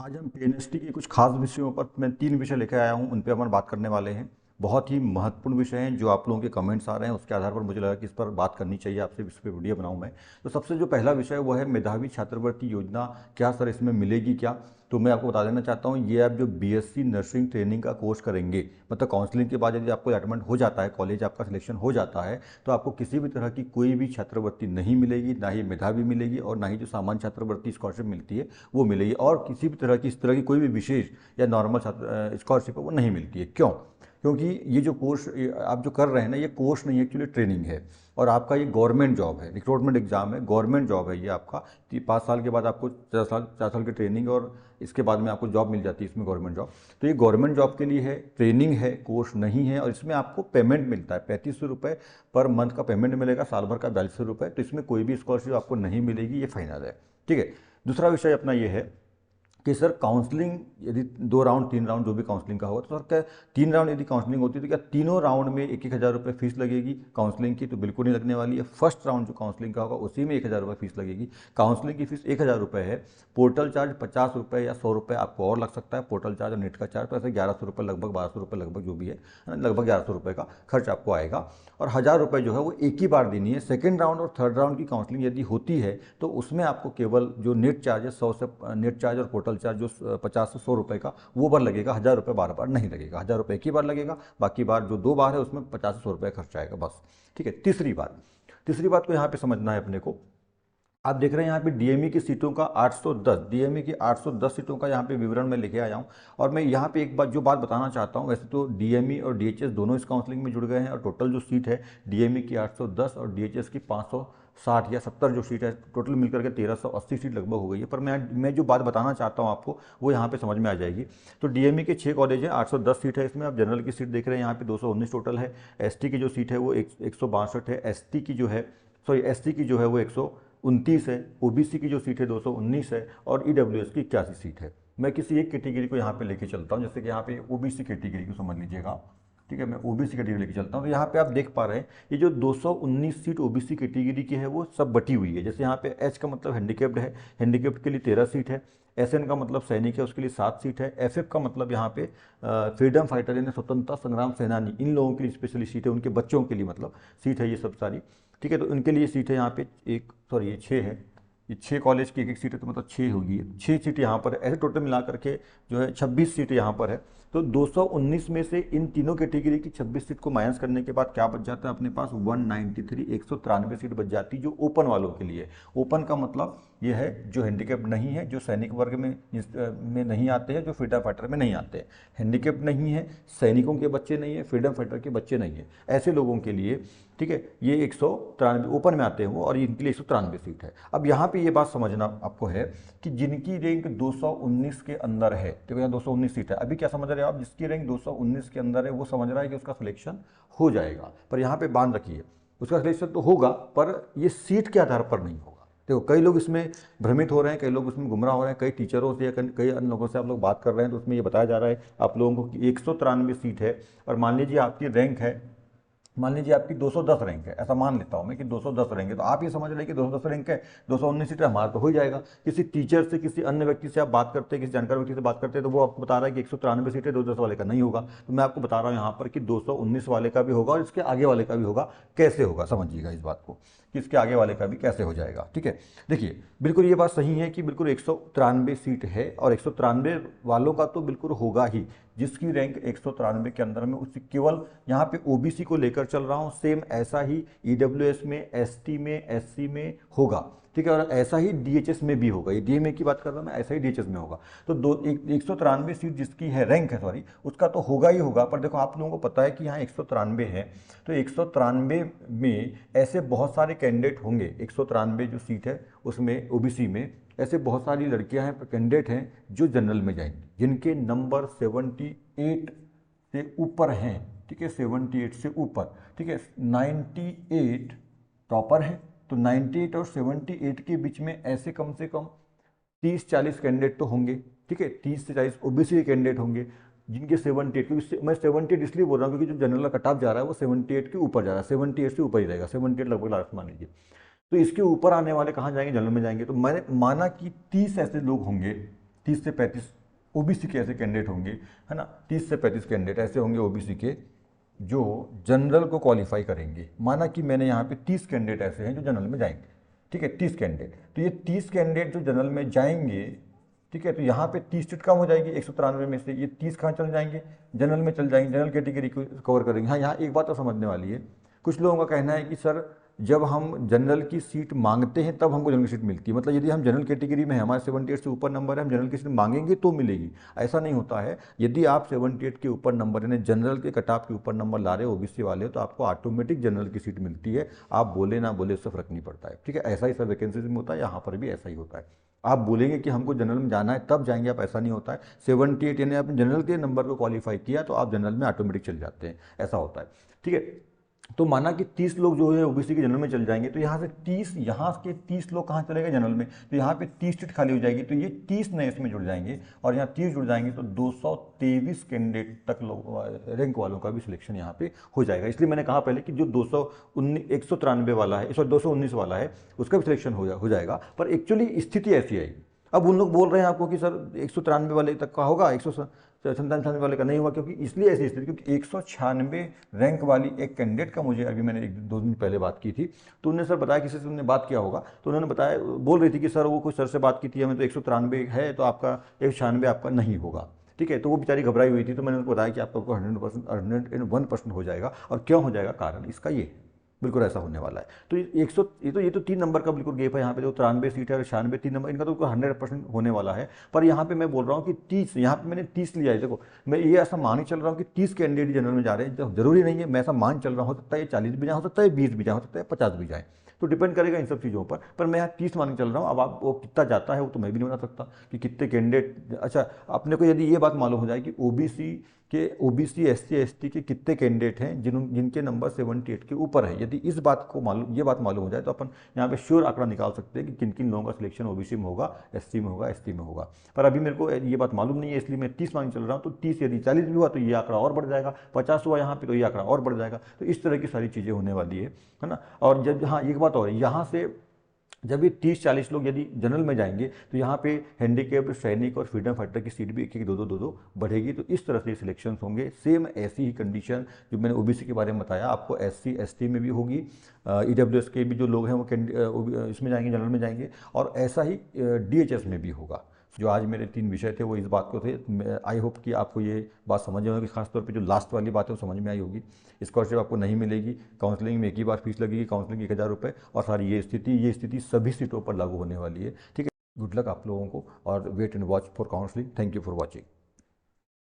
आज हम पीएनएसटी के कुछ खास विषयों पर मैं 3 विषय लेकर आया हूँ, उन पे अपन बात करने वाले हैं। बहुत ही महत्वपूर्ण विषय हैं, जो आप लोगों के कमेंट्स आ रहे हैं उसके आधार पर मुझे लगा कि इस पर बात करनी चाहिए, आपसे इस पे वीडियो बनाऊँ मैं। तो सबसे जो पहला विषय है वो है मेधावी छात्रवृत्ति योजना। क्या सर इसमें मिलेगी क्या? तो मैं आपको बता देना चाहता हूँ, ये आप जो बीएससी नर्सिंग ट्रेनिंग का कोर्स करेंगे, मतलब काउंसलिंग के बाद यदि आपको अलॉटमेंट हो जाता है, कॉलेज आपका सिलेक्शन हो जाता है, तो आपको किसी भी तरह की कोई भी छात्रवृत्ति नहीं मिलेगी, ना ही मेधावी मिलेगी और ना ही जो सामान्य छात्रवृत्ति स्कॉलरशिप मिलती है वो मिलेगी। और किसी भी तरह की इस तरह की कोई भी विशेष या नॉर्मल छात्र स्कॉलरशिप है वो नहीं मिलती है। क्यों? क्योंकि ये जो कोर्स आप जो कर रहे हैं ना, ये कोर्स नहीं है, एक्चुअली ट्रेनिंग है। और आपका ये गवर्नमेंट जॉब है, रिक्रूटमेंट एग्जाम है, गवर्नमेंट जॉब है ये आपका। 5 साल के बाद आपको 4 साल की ट्रेनिंग और इसके बाद में आपको जॉब मिल जाती है इसमें, गवर्नमेंट जॉब। तो ये गवर्नमेंट जॉब के लिए है, ट्रेनिंग है, कोर्स नहीं है। और इसमें आपको पेमेंट मिलता है 3500 रुपये पर मंथ का पेमेंट मिलेगा, साल भर का 4200 रुपये। तो इसमें कोई भी स्कॉलरशिप आपको नहीं मिलेगी, ये फाइनल है। ठीक है। दूसरा विषय अपना ये है कि सर काउंसलिंग यदि 2 राउंड 3 राउंड जो भी काउंसलिंग का होगा, तो सर क्या 3 राउंड यदि काउंसलिंग होती है तो क्या तीनों राउंड में 1,000 रुपये फीस लगेगी काउंसलिंग की? तो बिल्कुल नहीं लगने वाली है। फर्स्ट राउंड जो काउंसलिंग का होगा उसी में 1,000 रुपये फीस लगेगी। काउंसलिंग की फीस 1,000 रुपये है। पोर्टल चार्ज 50 रुपये या 100 रुपये आपको और लग सकता है, पोर्टल चार्ज और नेट का चार्ज। तो ऐसे 1100 रुपये लगभग, 1200 रुपये लगभग जो भी है, लगभग 1100 रुपये का खर्च आपको आएगा। और 1,000 रुपये जो है वो एक ही बार देनी है। सेकेंड राउंड और थर्ड राउंड की काउंसलिंग यदि होती है तो उसमें आपको केवल जो नेट चार्ज है 100 से, नेट चार्ज और पोर्टल चार्ज जो 50 से 100 रुपये का, वो बार लगेगा। 1,000 रुपये बार बार नहीं लगेगा, 1,000 रुपये एक ही बार लगेगा। बाकी बार जो 2 बार है उसमें 50 से 100 रुपये खर्च आएगा बस। ठीक है। तीसरी बात को यहाँ पे समझना है अपने को। आप देख रहे हैं यहाँ पे डीएमई की सीटों का 810, डीएमई की 810 सीटों का यहाँ पे विवरण मैं लेके आया हूँ। और मैं यहाँ पे एक बात जो बात बताना चाहता हूँ, वैसे तो डीएमई और डीएचएस दोनों इस काउंसलिंग में जुड़ गए हैं, और टोटल जो सीट है डीएमई की 810 और डीएचएस की 560 या 70 जो सीट है, टोटल मिलकर के 1380 सीट लगभग हो गई है। पर मैं जो बात बताना चाहता हूँ आपको वो यहाँ पे समझ में आ जाएगी। तो डीएमई के 6 कॉलेज हैं, 810 सीट है इसमें। आप जनरल की सीट देख रहे हैं यहाँ पे 219 टोटल है। एसटी की जो सीट है वो 162 है। एसटी की जो है, सॉरी, एसटी की जो है वो 129 है। ओबीसी की जो सीट है 219 है। और ईडब्ल्यूएस की 81 सीट है। मैं किसी एक कैटेगरी को यहाँ पे लेके चलता हूँ, जैसे कि यहाँ पे ओबीसी कैटेगरी को समझ लीजिएगा। ठीक है, मैं ओबीसी कैटेगरी लेके चलता हूँ। तो यहाँ पे आप देख पा रहे हैं ये जो 219 सीट ओबीसी कैटेगरी की है वो सब बटी हुई है। जैसे यहाँ पे एच का मतलब हैंडीकेप्ड है, हैंडीकेप्ड के लिए 13 सीट है। एसएन का मतलब सैनिक है, उसके लिए 7 सीट है। एफएफ का मतलब यहाँ पे फ्रीडम फाइटर यानी स्वतंत्रता संग्राम सेनानी, इन लोगों के लिए स्पेशली सीट है, उनके बच्चों के लिए मतलब सीट है ये सब सारी। ठीक है। तो उनके लिए सीट है यहाँ पे एक, सॉरी ये 6 है। ये 6 कॉलेज की एक एक सीट है, तो मतलब 6 होगी, 6 सीट यहाँ पर है। ऐसे टोटल मिला करके जो है 26 सीट यहाँ पर है। तो 219 में से इन तीनों कैटेगरी की 26 सीट को माइनस करने के बाद क्या बच जाता है अपने पास? 193, 193 सीट बच जाती, जो ओपन वालों के लिए। ओपन का मतलब ये है जो हैंडीकेप नहीं है, जो सैनिक वर्ग में नहीं आते हैं, जो फ्रीडम फाइटर में नहीं आते हैं। हैंडीकेप नहीं है, सैनिकों के बच्चे नहीं है, फ्रीडम फाइटर के बच्चे नहीं है, ऐसे लोगों के लिए। ठीक है। ये 193 ओपन में आते हैं वो, और इनके लिए 193 सीट है। अब यहाँ पे ये बात समझना आपको है कि जिनकी रैंक 219 के अंदर है, तो यहाँ 219 सीट है। अभी क्या समझ रहे हो आप? जिसकी रैंक 219 के अंदर है वो समझ रहा है कि उसका सिलेक्शन हो जाएगा। पर यहाँ पे बांध रखिए, उसका सिलेक्शन तो होगा पर ये सीट के आधार पर नहीं होगा। देखो, कई लोग इसमें भ्रमित हो रहे हैं, कई लोग इसमें गुमराह हो रहे हैं। कई टीचरों से या कई अन्य लोगों से आप लोग बात कर रहे हैं, तो उसमें ये बताया जा रहा है आप लोगों को कि 193 सीट है। और मान लीजिए आपकी रैंक है, मान लीजिए आपकी 210 रैंक है, ऐसा मान लेता हूं मैं कि 210 रैंक है, तो आप ये समझ रहे हैं कि 210 रैंक है, 219 सीट है, हमारा तो हो ही जाएगा। किसी टीचर से, किसी अन्य व्यक्ति से आप बात करते हैं, किसी जानकार व्यक्ति से बात करते हैं, तो वो आपको बता रहा है कि 193 सीट है, 210 वाले का नहीं होगा। तो मैं आपको बता रहा हूँ यहाँ पर कि 219 वाले का भी होगा और इसके आगे वाले का भी होगा। कैसे होगा समझिएगा इस बात को, कि इसके आगे वाले का भी कैसे हो जाएगा। ठीक है। देखिए, बिल्कुल ये बात सही है कि बिल्कुल 193 सीट है, और 193 वालों का तो बिल्कुल होगा ही। जिसकी रैंक 193 के अंदर में, उसकी केवल यहाँ पे ओबीसी को लेकर चल रहा हूँ, सेम ऐसा ही ईडब्ल्यूएस में, एसटी में, एससी में होगा। ठीक है। और ऐसा ही डीएचएस में भी होगा। ये डीएमए की बात कर रहा हूँ मैं, ऐसा ही डीएचएस में होगा। तो 193 सीट जिसकी है, रैंक है सॉरी, उसका तो होगा ही होगा। पर देखो, आप लोगों को पता है कि यहाँ 193 है, तो 193 में ऐसे बहुत सारे कैंडिडेट होंगे। 193 जो सीट है उसमें ओबीसी में ऐसे बहुत सारी लड़कियां हैं, कैंडिडेट हैं जो जनरल में जाएंगी, जिनके नंबर 78 से ऊपर हैं। ठीक है, 78 से ऊपर। ठीक है, 98 टॉपर है, तो 98 और 78 के बीच में ऐसे कम से कम 30-40 कैंडिडेट तो होंगे। ठीक है, 30 से 40 ओबीसी के कैंडिडेट होंगे जिनके 78, क्योंकि मैं 78 इसलिए बोल रहा हूँ क्योंकि जो जनरल का कट ऑफ जा रहा है वो 78 के ऊपर जा रहा है, 78 से ऊपर ही रहेगा, 78 लगभग लास्ट मान लीजिए। तो इसके ऊपर आने वाले कहाँ जाएंगे? जनरल में जाएंगे। तो मैंने माना कि 30 ऐसे लोग होंगे 30 से 35 ओबीसी के ऐसे कैंडिडेट होंगे, है ना, 30 से 35 कैंडिडेट ऐसे होंगे ओबीसी के जो जनरल को क्वालिफाई करेंगे। माना कि मैंने यहाँ पे 30 कैंडिडेट ऐसे हैं जो जनरल में जाएंगे, ठीक है, 30 कैंडिडेट। तो ये 30 कैंडिडेट जो जनरल में जाएंगे, ठीक है, तो यहाँ पे 30 सीट कम हो जाएगी 193 में से, ये 30 कहाँ चल जाएंगे, जनरल में चल जाएंगे, जनरल कैटेगरी को कवर करेंगे। हाँ, यहाँ एक बात तो समझने वाली है, कुछ लोगों का कहना है कि सर जब हम जनरल की सीट मांगते हैं तब हमको जनरल की सीट मिलती है, मतलब यदि हम जनरल कैटेगरी में हैं, हमारे 78 से ऊपर नंबर है, हम जनरल की सीट मांगेंगे तो मिलेगी। ऐसा नहीं होता है। यदि आप 78 के ऊपर नंबर यानी जनरल के कट ऑफ के ऊपर नंबर ला रहे हो ओबीसी वाले, तो आपको ऑटोमेटिक जनरल की सीट मिलती है। आप बोले ना बोले उससे फर्क नहीं पड़ता है, ठीक है। ऐसा ही सब वैकेंसीज में होता है, यहाँ पर भी ऐसा ही होता है। आप बोलेंगे कि हमको जनरल में जाना है तब जाएंगे आप, ऐसा नहीं होता है। 78 यानी आपने जनरल के नंबर को क्वालिफाई किया तो आप जनरल में ऑटोमेटिक चल जाते हैं, ऐसा होता है, ठीक है। तो माना कि 30 लोग जो है ओबीसी के जनरल में चल जाएंगे, तो यहाँ से 30, यहाँ के 30 लोग कहाँ चलेंगे जनरल में, तो यहाँ पे 30 सीट खाली हो जाएगी, तो ये 30 नए इसमें जुड़ जाएंगे, और यहाँ 30 जुड़ जाएंगे तो 223 कैंडिडेट तक लोग रैंक वालों का भी सिलेक्शन यहाँ पे हो जाएगा। इसलिए मैंने कहा पहले कि जो 193 वाला है, सॉरी 219 वाला है, उसका भी सिलेक्शन हो जाएगा। पर एक्चुअली स्थिति ऐसी आएगी। अब उन लोग बोल रहे हैं आपको कि सर 193 वाले तक का होगा, 197 वाले का नहीं हुआ, क्योंकि इसलिए ऐसी स्थिति, क्योंकि 196 रैंक वाली एक कैंडिडेट का मुझे अभी मैंने 1-2 दिन पहले बात की थी, तो उन्होंने सर बताया, किसी से उन्होंने बात किया होगा, तो उन्होंने बताया, बोल रही थी कि सर वो कुछ सर से बात की थी हमें, तो 193 है तो आपका 196 आपका नहीं होगा, ठीक है। तो वो बेचारी घबराई हुई थी, तो मैंने उनको बताया कि आपको 101% हो जाएगा। और क्यों हो जाएगा, कारण इसका ये है, बिल्कुल ऐसा होने वाला है। तो ये तो 3 नंबर का बिल्कुल गेप है यहाँ पे, जो 93 सीट है और 96 3 नंबर, इनका तो 100% होने वाला है। पर यहाँ पे मैं बोल रहा हूँ कि 30, यहाँ पे मैंने 30 लिया है। देखो मैं ये ऐसा मान ही चल रहा हूँ कि 30 कैंडिडेट जनरल में जा रहे हैं, जरूरी नहीं है, मैं ऐसा मान चल रहा हूँ, हो सकता है ये 40 भी जाए, हो सकता है 20 भी जाए, हो सकता है 50 भी जाए, तो डिपेंड करेगा इन सब चीज़ों पर मैं यहाँ 30 मान के चल रहा हूँ। अब आप वो कितना जाता है वो तो मैं भी नहीं बता सकता कि कितने कैंडिडेट। अच्छा, अपने को यदि ये बात मालूम हो जाए कि ओबीसी एससी एसटी के कितने कैंडिडेट हैं जिनके नंबर 78 के ऊपर है, यदि ये बात मालूम हो जाए, तो अपन यहाँ पे श्योर आंकड़ा निकाल सकते हैं कि किन किन लोगों का सिलेक्शन ओबीसी में होगा, एससी में होगा, एसटी में होगा। पर अभी मेरे को ये बात मालूम नहीं है, इसलिए मैं 30 मान के चल रहा हूँ। तो 30 यदि 40 भी हुआ तो ये आंकड़ा और बढ़ जाएगा, 50 हुआ यहाँ पे तो ये आंकड़ा और बढ़ जाएगा। तो इस तरह की सारी चीज़ें होने वाली है ना। और जब, हाँ एक बात और, यहाँ से जब ये 30-40 लोग यदि जनरल में जाएंगे, तो यहाँ पे हैंडीकैप्ड, सैनिक और फ्रीडम फाइटर की सीट भी एक एक दो बढ़ेगी। तो इस तरह से सिलेक्शन होंगे। सेम ऐसी ही कंडीशन जो मैंने ओबीसी के बारे में बताया आपको, एससी एसटी में भी होगी, ईडब्ल्यूएस के भी जो लोग हैं वो इसमें जाएंगे, जनरल में जाएंगे, और ऐसा ही डीएचएस में भी होगा। जो आज मेरे 3 विषय थे वो इस बात को थे। आई होप कि आपको ये बात समझ में होगी, खासतौर पे जो लास्ट वाली बात है वो समझ में आई होगी। स्कॉलरशिप आपको नहीं मिलेगी, काउंसलिंग में एक ही बार फीस लगेगी, काउंसलिंग 1000 रुपये, और सारी ये स्थिति सभी सीटों पर लागू होने वाली है, ठीक है। गुड लक आप लोगों को, और wait and watch for counselling. Thank you for watching.